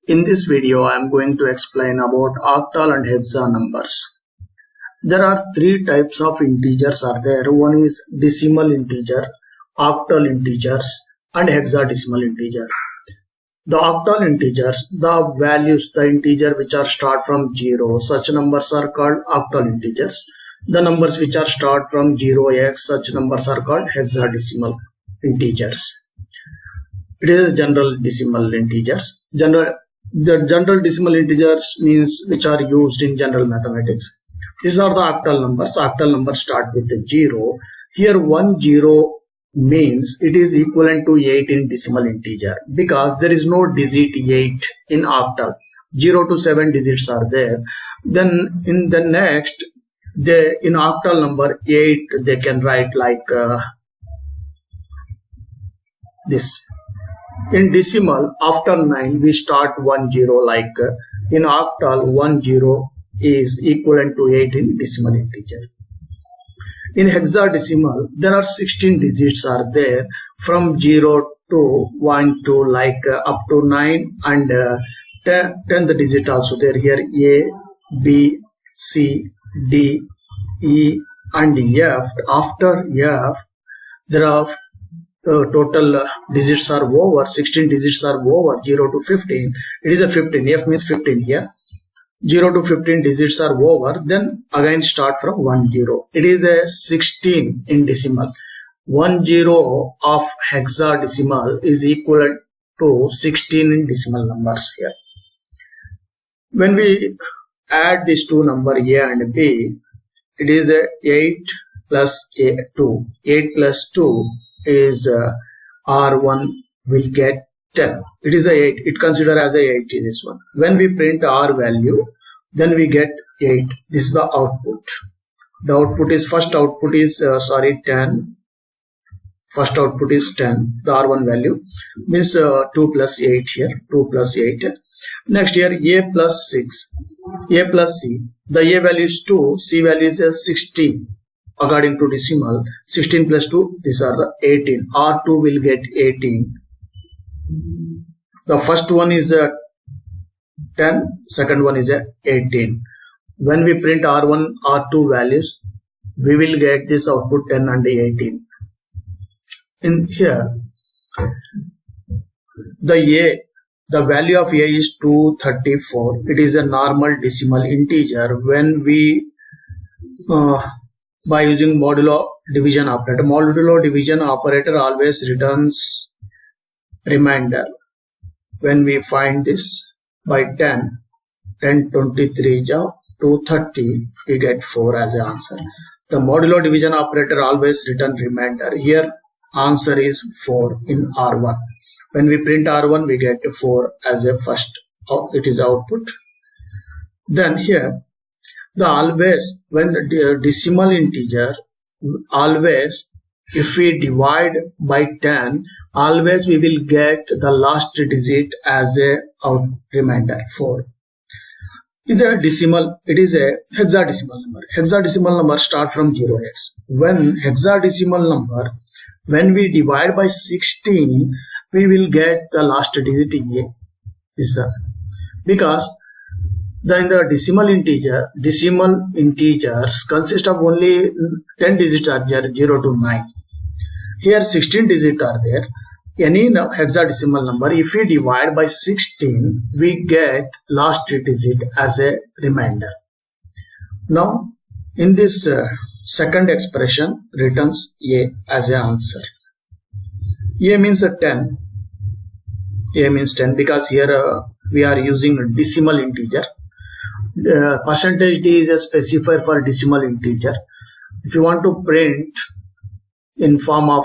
In this video, I am going to explain about octal and hexa numbers. There are three types of integers are there. One is decimal integer, octal integers, and hexadecimal integer. The octal integers, the values, the integer which are start from 0, such numbers are called octal integers. The numbers which are start from 0x, such numbers are called hexadecimal integers. It is a general decimal integers. The general decimal integers means which are used in general mathematics. These are the octal numbers. Octal numbers start with a 0. Here 10 means it is equivalent to 8 in decimal integer because there is no digit 8 in octal. 0 to 7 digits are there. Then in the next, in octal number 8 they can write like this. In decimal, after 9 we start 10 like in octal 10 is equivalent to 8 in decimal integer. In hexadecimal there are 16 digits are there from 0 to 1 to like up to 9 and 10 the digit also there. Here A, B, C, D, E and F. After F there are total digits are over, 16 digits are over 0 to 15. It is a 15. F means 15 here. 0 to 15 digits are over, then again start from 10. It is a 16 in decimal. 10 of hexadecimal is equal to 16 in decimal numbers here. When we add these two numbers A and B, it is a 8 plus 2. 8 plus 2 is R1 will get 10. It is a 8. It consider as a 8 in this one. When we print R value, then we get 8. This is the output. The output is first output is 10. First output is 10. The R1 value means 2 plus 8 here. 2 plus 8. Next here A plus 6. A plus C. The A value is 2. C value is 16. According to decimal, 16 plus 2, these are the 18. R2 will get 18. The first one is 10, second one is 18. When we print R1, R2 values, we will get this output 10 and 18. In here, the value of A is 234. It is a normal decimal integer. When we by using modulo division operator. Modulo division operator always returns remainder. When we find this by 10, 23 230, we get 4 as the answer. The modulo division operator always return remainder. Here answer is 4 in R1. When we print R1, we get 4 as a first. It is output. Then here, the always when the decimal integer, always if we divide by 10, always we will get the last digit as a remainder 4. In the decimal, it is a hexadecimal number. Hexadecimal number start from 0x. When hexadecimal number, when we divide by 16, we will get the last digit A. Is because in the decimal integers consist of only 10 digits are there, 0 to 9. Here 16 digits are there. Any hexadecimal number, if we divide by 16, we get last digit as a remainder. Now, in this second expression, returns A as an answer. A means 10. A means 10 because here we are using a decimal integer. Percentage D is a specifier for decimal integer. If you want to print in form of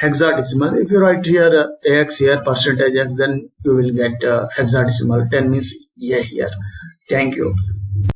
hexadecimal, if you write here X here, percentage X, then you will get hexadecimal. 10 means A here. Thank you.